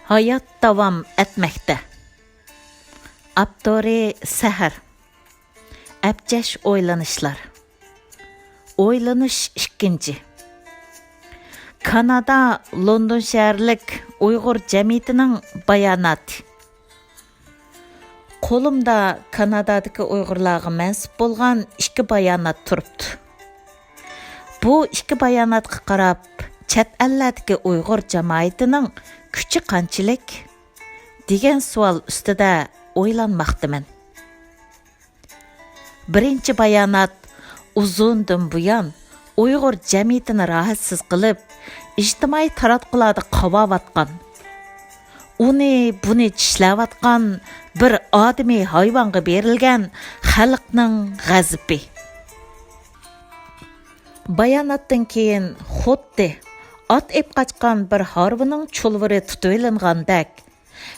Hayat davam etmekte. Abdori Seher. Abcash oylanışlar. Oylanış 2. Kanada London şəhərlik Uyğur cəmiyyətinin bayanatı. Қолымда Kanadadakı Uyğurlarga mənsub bolğan 2 bayanat turupdu. Bu 2 bayanatqa qarab, chet ellardagi Uyğur cəmiyyətinin küçü qanchalik degan savol ustida o'ylanmoqdaman. Birinchi bayonot uzundan buyon Uyğur cəmiyyətini rahatsiz qilib, ijtimoiy taratqularda qavavatqan, uni buni tishlavatqan bir odamiy hayvonga berilgan xalqning g'azabi. Bayonotdan keyin xuddi at ep qaçqan bir harbining chulviri tutulingandek,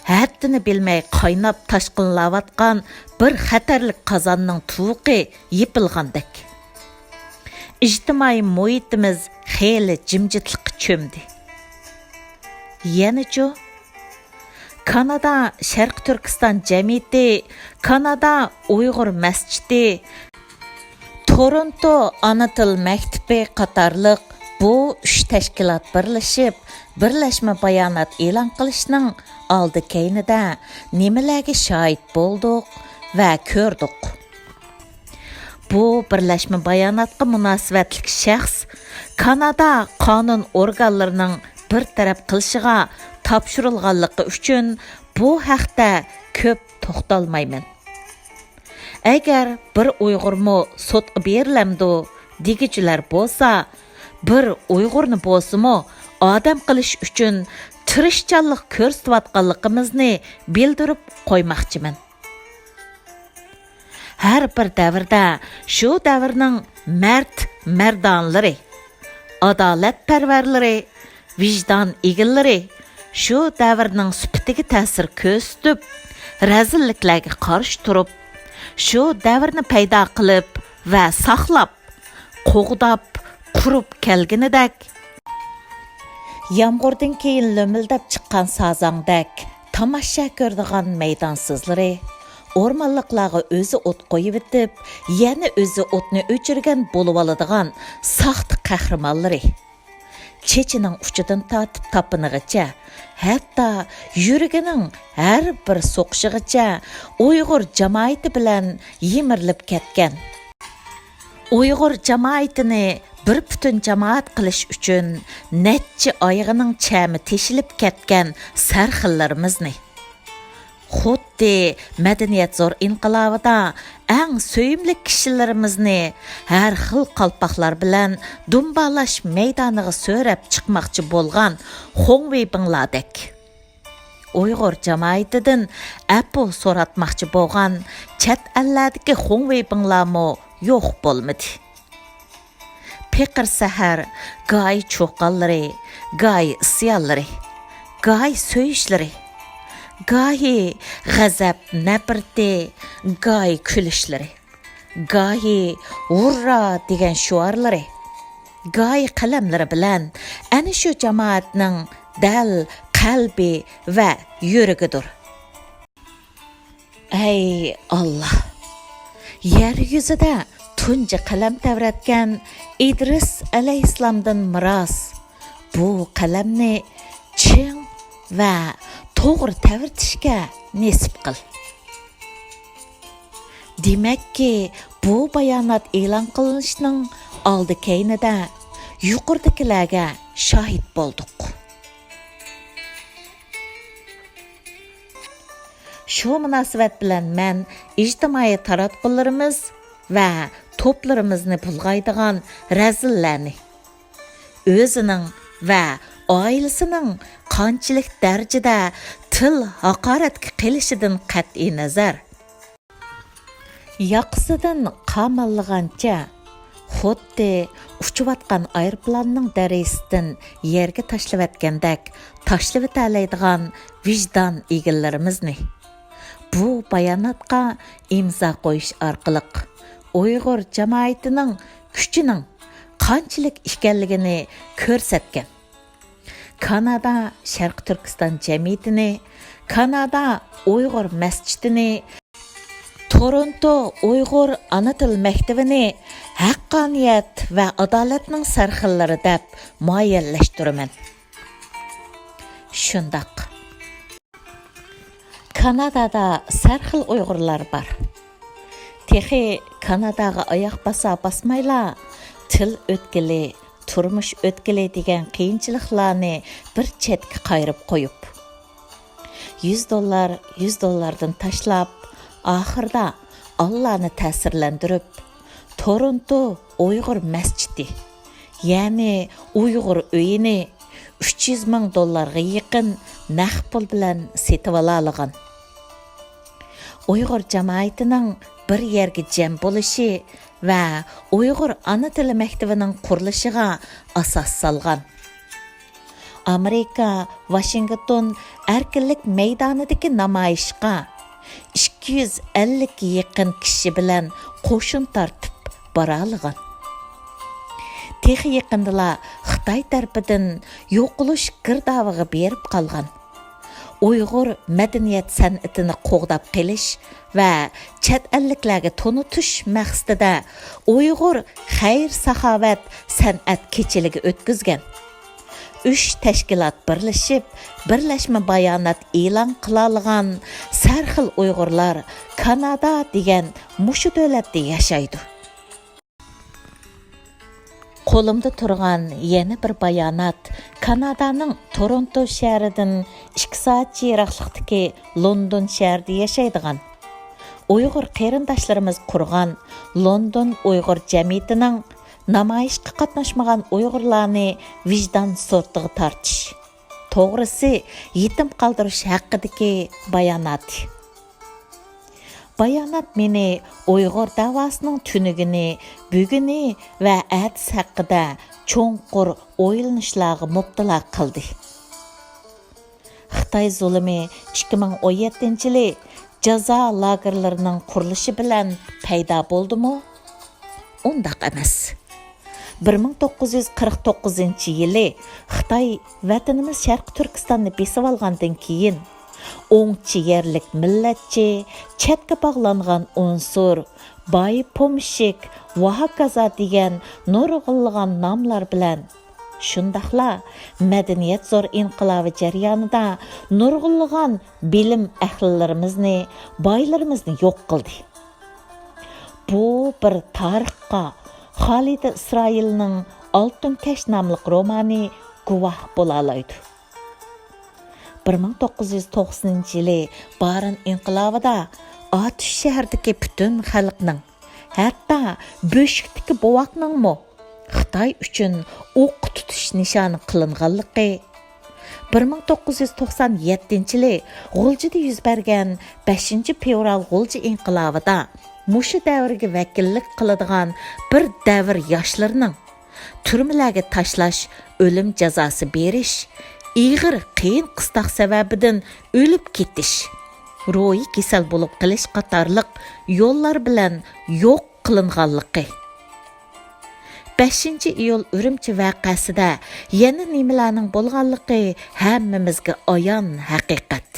haddini bilmay qaynab tashqinlavatqan bir xatarlik qozonning tuği yepilgandek. İjtimoiy muhitimiz xeyli jimjitlikqa cho'mdi. Yana-chu Kanada Sharq Turkiston jamiyati, Kanada Uyg'ur masjidi, Toronto ana til maktabi qatorliq bu 3 tashkilot birlashma bayonot e'lon qilishning oldi keynida nimalarga shohid bo'ldik va ko'rdik. Bu birlashma bayonotga munosabatli shaxs Kanada qonun organlarining bir taraf qilishiga topshirilganligi uchun bu haqda ko'p to'xtalmayman. Agar bir Uyg'urmi sudga berilamdi degichilar bo'lsa, bir Uyg'urni bo'lsimi odam qilish uchun tirishchanlik ko'rsatayotganligimizni bildirib qo'ymoqchiman. Har bir davrda shu davrning mardonlari, adolatparvarlari, vijdon egillari shu davrning sifatiga ta'sir ko'rsatib, razilliklarga qarshi turib, shu davrni paydo qilib va saqlab, qo'g'dab, qurib kelganidek, yomg'irdan keyin lo'mildab chiqqan sazongdek tomosha ko'rdigan maydansizlari, o'rmonliqlarga o'zi o't qo'yib etib, yana o'zi o'tni o'chirgan bo'lib oladigan saxt qahramonlari, chechining uchidan tortib topinigacha, hatto yuragining har bir so'qishigacha Uyg'ur jamoati bilan yemirilib ketgan. Uyg'ur jamoatini bir butun jamoat qilish uchun necha oyog'ining chami teshilib ketgan sarxillarimizni, xuddi madaniyat zo'r inqilobida eng so'yimli kishilarimizni har xil qalpoqlar bilan dumbalash maydoniga so'rab chiqmoqchi bo'lgan Xongveybinglardek, Uyg'ur jamoatidan apu so'ratmoqchi bo'lgan chet ellardagi Xongveybinglarmi yo'q bo'lmadi. Peqir sahar gay cho'qqanlari, gay isyonlari, gay so'yishlari, gahi g'azab nafrati, gay kulishlari, gahi hurra degan shuarlari, gay qalamlari bilan ana shu jamoatning dal qalbi va yuragidir. Ey Allah! Yer yuzida tunji qalam tavratgan İdris alayhissalomdan miros bu qalamni chin va to'g'ri tavratishga nasib qil. Demakki, bu bayonot e'lon qilinishining oldi keynida yuqoridagilarga shohid bo'ldik. Shu munosabat bilan men ijtimoiy taratqularimiz va to'plarimizni bulg'aydigan razillarni, o'zining va oilasining qanchalik darajada til haqoratga qilishidan qat'iy nazar, yoqsidan qamalligancha xuddi uchivatgan aeroplanning darisidan yerga tashlavatgandek tashlavatlaydigan vijdon egallarimizni bu bayonotga imzo qo'yish orqali Uyg'ur jamoatining kuchining qanchalik ekanligini ko'rsatgan. Kanada Şarkı Türkistan Cemiyetini, Kanada Uyghur Mescidini, Toronto Uyghur Ana Til Mektebi'ni haqqaniyat ve adaletning sarxillari deb muayyanlashtiraman. Shundaq. Kanadada sarxil Uyg'urlar bor. Texi Kanadaga oyoq basmayla til o'tkili, turmush o'tkili degan qiyinchiliklarni bir chetga qayirib qo'yib. $100 tashlab, oxirida Allahni ta'sirlantirib, Toronto Uyg'ur masjidi, ya'ni Uyg'ur uyini $300,000 yaqin naqd pul bilan setib olgan. Uyg'ur jamoatining bir yerga jam bo'lishi va Uyg'ur ana tili maktabining qurilishiga asos solgan. Amerika Washington erkinlik maydonidagi namoyishga 250 ga yaqin kishi bilan qo'shin tortib bora olgan. Texi yaqindala Xitoy tarafidan yo'qolish girdaviga berib qolgan. Uyg'ur madaniyat san'atini qo'g'dab qilish va chet elliklarga tonutish maqsadida Uyg'ur xayr-saxovat san'at kechiligi o'tkazgan. 3 tashkilot birlashib, birlashma bayonot e'lon qilgan sarxil Uyg'urlar Kanada degan mushu davlatda yashaydi. Qo'limda turgan yana bir bayonot Kanadaning Toronto shahridan 2 soat yiroqlikdagi London shahrida yashaydigan Uyg'ur qarindoshlarimiz qurgan London Uyg'ur jamiyatining namoyishga qatnashmagan Uyg'urlarni vijdon sortiga tortish, to'g'risi yetim qoldirish haqidagi bayonot. Bayonot meni Uyg'ur davosining tunugini, buguni va atis haqida cho'nqur o'ylanishlarga mubtalo qildi. Xitoy zulmi 2017-yili jazo lagerlarining qurilishi bilan paydo bo'ldimi? Undaq emas. 1949-yili Xitoy vatanimiz Sharqi Turkistonni besib olgandan keyin o'ngchi yerlik millatchi, chetga bog'langan unsur, Bay Pomshik, Vahakaza degan nurg'unlagan nomlar bilan shundaqla madaniyat zo'r inqilobi jarayonida nurg'unlagan bilim ahlilarimizni, boylarimizni yo'q qildi. Bu bir tarixga Xolida Isroilning Oltin Kash nomli romani guvoh bo'la oladi. 1990-yili Baran inqilobida Atish shahridagi butun xalqning, hatto Bo'shikdagi bovoqningmi Xitoy uchun o'q tutish nishoni qilinganligi 1997-yili G'uljida yuz bergan 5-fevral G'ulji inqilobida mushu davrga vakillik qiladigan bir davr yoshlarning turmalarga tashlash, o'lim jazosi berish, ig'ir qiyin qistoq sababidan o'lib ketish, ruhiy kasal bo'lib qilish qatorliq yo'llar bilan yo'q qilinganligi. 5-iyul Urumchi voqeasida yana nimalarning bo'lganligi hammamizga ayon haqiqat.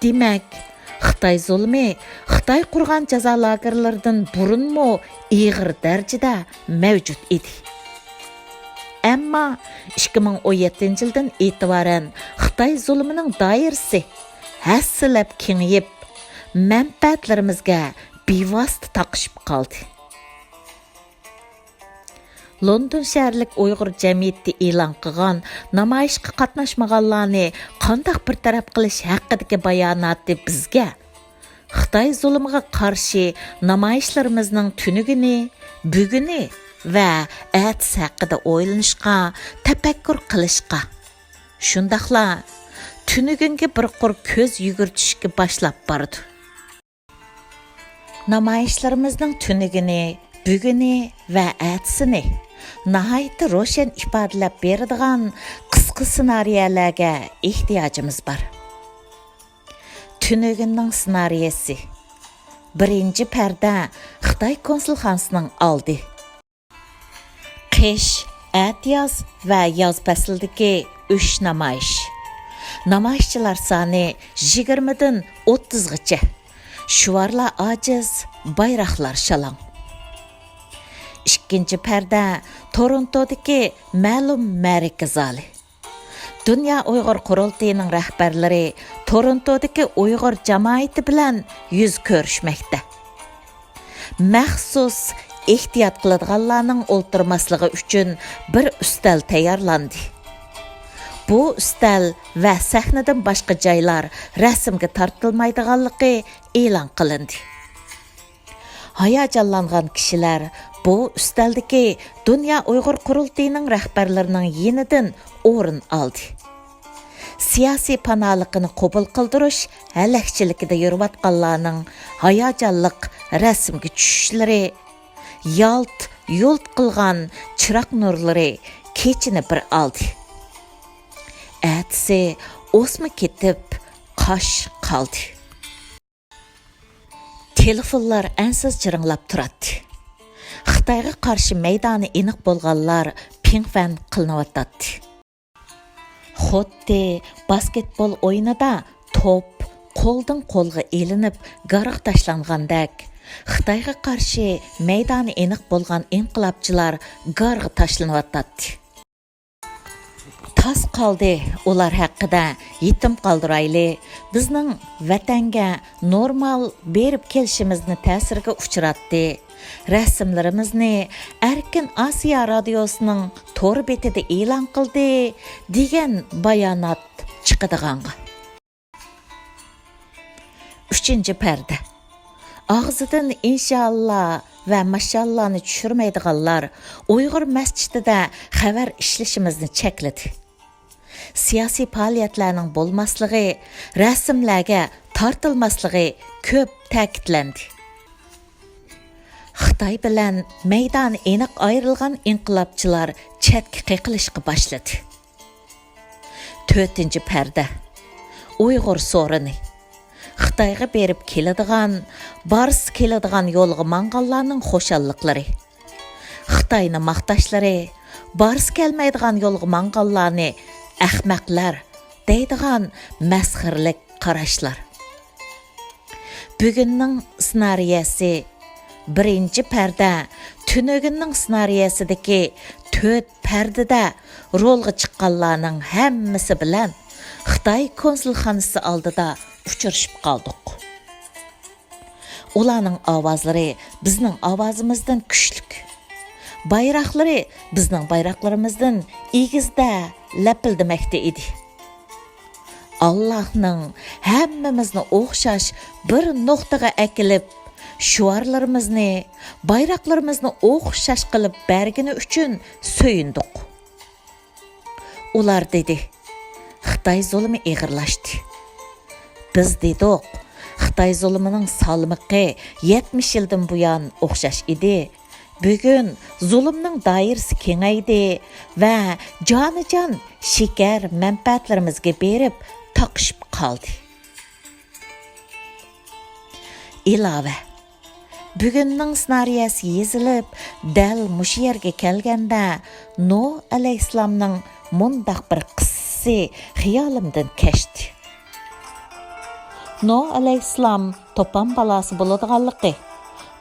Demak, Xitoy zulmi Xitoy qurgan jazo lagerlaridan burunmi ig'ir darajada mavjud edi. Ammo 2017-yildan e'tiboran Xitoy zulmining doirasi hassilab kengayib, manfaatlarimizga bevosita taqishib qoldi. London shaharlik Uyg'ur jamiyati e'lon qilgan namoyishga qatnashmaganlarni qanday bir taraf qilish haqidagi bayonoti bizga Xitoy zulmiga qarshi namoyishlarimizning tunugini, buguni va atis haqida o'ylanishga, tafakkur qilishga, shundaqla tunugunga bir qur ko'z yugurtishga boshlab bordi. Namoyishlarimizning tunugini, buguni va atisini nihoyatda ro'shan ifodalab beradigan qisqa ssenariyalarga ehtiyojimiz bor. Tunugunning ssenariyasi. Birinchi parda Xitoy konsulxonasining oldi. Qish Әтияз və yaz пәсілдікі 3 namoyish. Namoyishchilar soni 20-dan 30gacha. Shuvarlar ojiz, bayroqlar shalang. Ikkinchi parda Torontodagi ma'lum ma'raka zali. Dünya Uyg'ur qurultayining rahbarlari Torontodagi Uyg'ur jamoati bilan yuz ko'rishmoqda. Maxsus ehtiyot qiladiganlarning o'ltirmasligi uchun bir ustal tayyorlandi. Bu ustal va sahnadan boshqa joylar rasmga tortilmaydiganligi e'lon qilindi. Hayajonlangan kishilar bu ustaldagi Dünya Uyg'ur qurultayining rahbarlarining yenidan o'rin oldi. Siyosiy panoligini qabul qildirish halakchiligida yurayotganlarning hayajonliq rasmga tushishlari, yalt qilgan chiroq nurlari kechini bir oldi. Әтісі осмы кетіп, қаш қалды. Telefonlar әнсіз жырыңлап тұрады. Xitayga qarşı meydani eniq bolğanlar pingfan qılınıvatdı. Xuddi basketbol oyunida top qo'ldan qo'lga elinib garaq tashlangandek, Xitayga qarşı meydani eniq bolğan inqilabçılar gargı tashlanıvatdı. Tas qaldı ular haqida yetim qaldıraylı, bizning vatanga normal berib kelishimizni ta'sirga uchratdi. Rasmlarimizni Erkin Asiya radiosining to'r betida e'lon qildi degan bayonot chiqadiganqa. 3-parda. Og'zidan inshaalloh va mashallohni tushirmaydiganlar Uyg'ur masjidida xabar ishlashimizni chekladi. Siyosiy faoliyatlarning bo'lmasligi, rasmlarga tortilmasligi ko'p ta'kidlandi. Xitoy bilan maydoni aniq ayrilgan inqilobchilar chetga qiqilishga boshladi. 4-parda. Uyg'ur so'rini. Xitoyga berib keladigan, barisi keladigan yo'lga manganlarning xo'shalliqlari. Xitoyning maqtashlari, barisi kelmaydigan yo'lga manganlarni ahmoqlar deydigan masxirlik qarashlar. Bugunning ssenariyasi 1-parda Tünögünning ssenariyasidagi 4 pardada rolga chiqqanlarning hammasi bilan Xitoy konsulxonasi oldida uchrashib qoldik. Ularning ovozlari bizning ovozimizdan kuchli. Bayroqlari bizning bayroqlarimizdan egizda lapildamoqda edi. Allohning hammamizni o'xshash bir nuqtaga akilib, shuarlarimizni, bayroqlarimizni o'xshash qilib bergani uchun so'yindik. Ular dedi, Xitoy zulmi ig'irlashdi. Biz dedik, Xitoy zulmining salmiqi 70 yildan buyon o'xshash edi. Bugun zulmning doirasi kengaydi va jonijon shekar manfaatlarimizga berib taqishib qoldi. Ilova. Bugunning ssenariyasi yezilib, dal mush yerga kelganda Nuh alayhissalomning mundaq bir qissasi xiyolimdan kechdi. Nuh alayhissalom to'pam balasi bo'ladiganligi,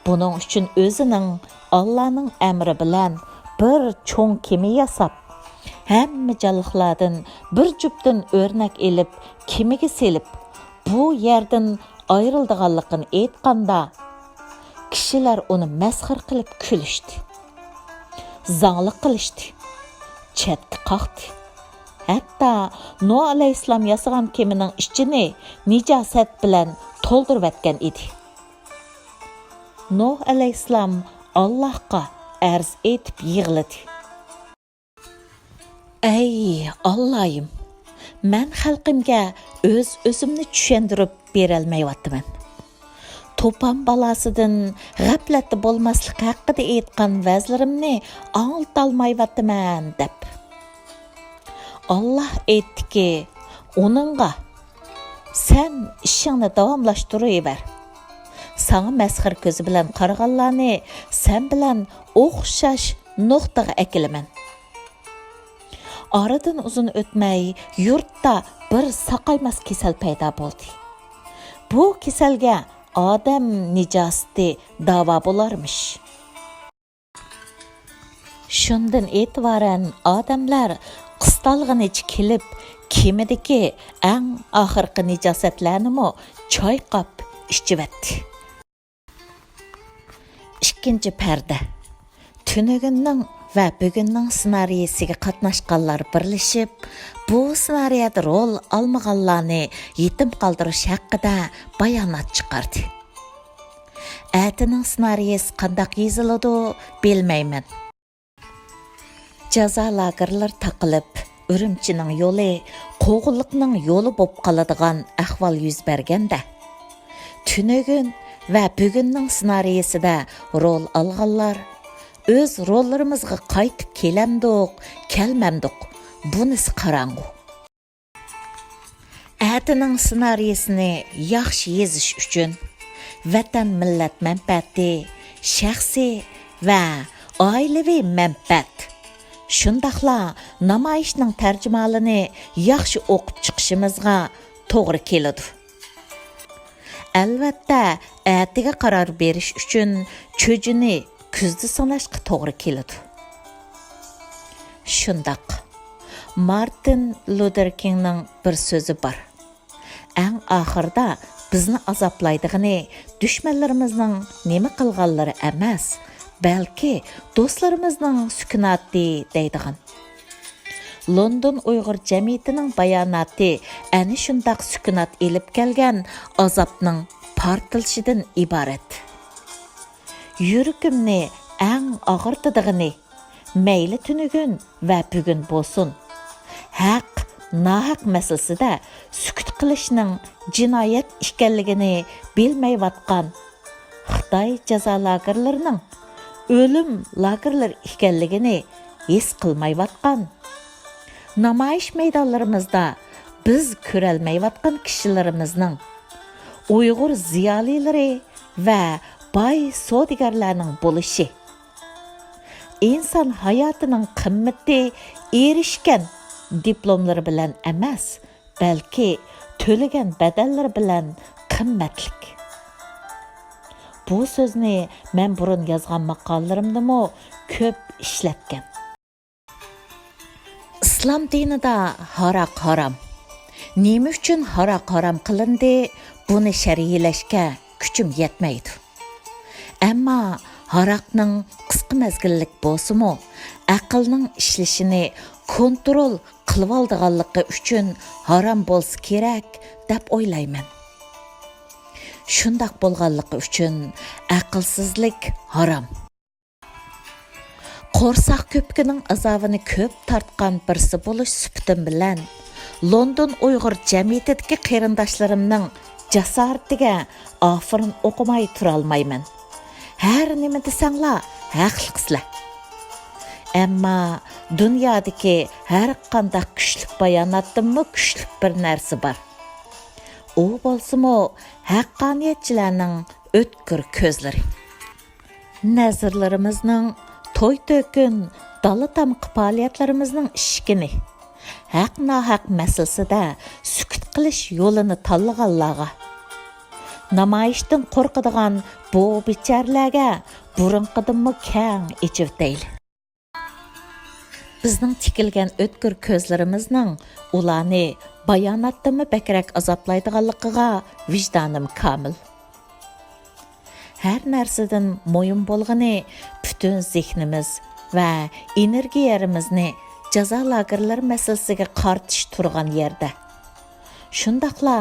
buning uchun o'zining Allah'ның əmri bilan bir cho'ng kemi yasab, hamma jonliqlardan bir jupdan o'rnak elib, kemiga selib, bu yerdan ayrildiganligini aytganda, kishilar uni masxir qilib kulishdi. Zanglik qilishdi. Chetga qoqdi. Hatto Nuh alayhissalom yasagan kemining ichini nijosat bilan to'ldirib atgan edi. Nuh alayhissalom Allahqa arz etib yig'ladi. Ey Allohim, men xalqimga o'zimni tushuntirib berolmayapman. To'pam balasidan g'aflatda bo'lmaslik haqida aytgan vazlarimni anglolmayapman deb. Allah aytdiki, uningga sen ishingni davomlashtiraver. Sana masxir ko'zi bilan qaraganlarni sen bilan o'xshash nuqtaga akilaman. Aradan uzun o'tmay yurtda bir saqaymas kasal paydo bo'ldi. Bu kasalga odam nijosati davo bo'larmish. Shundan e'tiboran odamlar qistalg'inicha kelib, kemidagi eng oxirgi nijosatlarni choyqab ichivatdi. Ikkinchi parda. Tunugunning va bugunning ssenariysiga qatnashganlar birlashib, bu ssenariyada rol olmaganlarni yetim qoldirish haqida bayonot chiqardi. Atining ssenariysi qanday yoziladi bilmayman. Jazo lagerlar taqilib, Urumchining yo'li qo'g'illiqning yo'li bo'lib qoladigan ahvol yuz berganda, Tunugun va bugunning ssenariyasida rol olganlar o'z rollarimizga qaytib kelamdiq, kelmamdiq. Bunisi qarang'u. Atining ssenariyasini yaxshi yozish uchun vatan millat manfaati, shaxsiy va oilaviy manfaat, shundaqla namoyishning tarjimalini yaxshi o'qib chiqishimizga to'g'ri keladi. Albatta, atiga qaror berish uchun cho'jini kuzda sanashga to'g'ri keladi. Shundaq, Martin Luther Kingning bir so'zi bor. Eng oxirda bizni azoblaydigani dushmanlarimizning nima qilganlari emas, balki do'stlarimizning sukunati deydigan. London Uyg'ur jamiyatining bayonoti ana shundaq sukunat elib kelgan azobning portilishidan iborat. Yuragimni eng og'irtadigani mayli tunugun va bugun bo'lsin. Haq, nohaq masalasida sukut qilishning jinoyat ekanligini bilmayotgan Xitoy jazo lagerlarining o'lim lagerlar ekanligini his qilmayotgan, namoyish maydonlarimizda biz ko'rolmayotgan kishilarimizning, Uyg'ur ziyolilari va boy savdogarlarning bo'lishi, inson hayotining qimmati erishgan diplomlari bilan emas, balki to'lagan badallari bilan qimmatlik. Bu so'zni men burun yozgan maqolalarimda ko'p ishlatgan. Islom dinida haroq harom. Nima uchun haroq harom qilindi? Buni sharhlashga kuchim yetmaydi. Ammo haroqning qisqa mezgillik bo'lsa-mu, aqlning ishlashini kontrol qilib oldiganligi uchun harom bo'lsa kerak deb o'ylayman. Shundaq bo'lganligi uchun aqlsizlik harom. Qo'rsoq ko'pkining azobini ko'p tortgan birisi bo'lish supatim bilan London Uyg'ur jamiyatidagi qarindoshlarimning jasoratiga ofirin o'qimay tura olmayman. Har nima desanglar haqliqsizlar. Ammo dunyodagi har qanday kuchli bayonotdanmi kuchli bir narsa bor. U bo'lsa-mu haqqoniyatchilarning o'tkir ko'zlari. Nazarlarimizning to'y-to'kin, dala-tam faoliyatlarimizning ishkini, haq-nohaq masalasida sukut qilish yo'lini tanlaganlarga, namoyishdan qo'rqadigan bu bicharlarga burunqidanmi kang ichiv deyli. Bizning tikilgan o'tkir ko'zlarimizning ularni bayonotdami bakrak azoblaydiganligiga vijdonim komil. Har narsadan mo'yin bo'lgani butun zehnimiz va energiyamizni jazo lagerlar masalasiga qartish turgan yerda. Shundaqla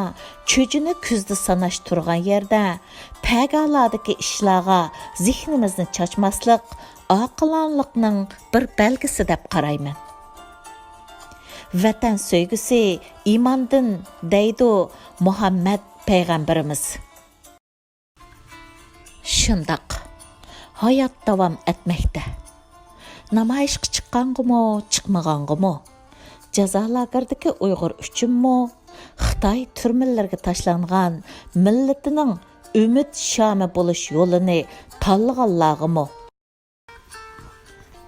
cho'jini kuzda sanash turgan yerda pagalardagi ishlarga zehnimizni chachmaslik aqlonlikning bir belgisi deb qarayman. Vatan sevgisi imondan deydi Muhammad payg'ambarimiz. Shundaq hayot davom etmoqda. Namoyishga chiqqanmi, chiqmaganmi, jazo lageridagi Uyg'ur uchunmi, Xitoy turmalarga tashlangan millatining umid shomi bo'lish yo'lini tanlaganlargami?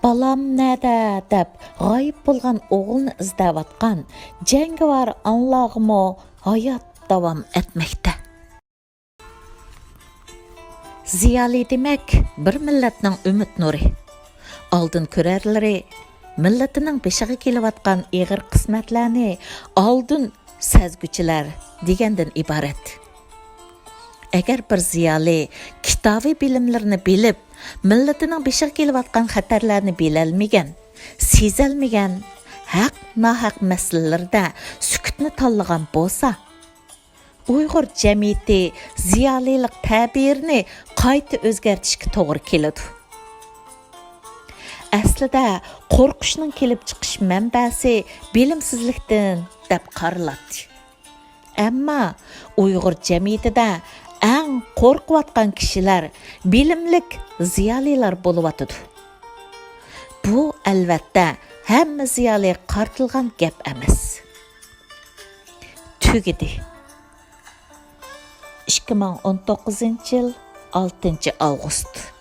balam nədə deb g'oyib bo'lgan o'g'ilni izlayotgan jangovar anlag'imo hayot davom etmoqda. Ziyoli demak bir millatning umid nuri. Oldin ko'rarlari millatining beshiga kelayotgan ig'ir qismatlarni oldin sezguchilar degandan iborat. Agar bir ziyoli kitobiy bilimlarni bilib, millatining beshiga kelayotgan xatarlarni bilolmagan, sezolmagan, haq nohaq masalalarda sukutni tanlagan bo'lsa, Uyg'ur jamiyati ziyolilik ta'birini qayta o'zgartirishga to'g'ri keladi. Aslida qo'rqishning kelib chiqish manbasi bilimsizlikdan deb qaraladi. Ammo Uyg'ur jamiyatida eng qo'rqayotgan kishilar bilimlik ziyolilar bo'layotdi. Bu albatta hamma ziyoli qartilgan gap emas. Tugidi. 2019 yil 6 avgust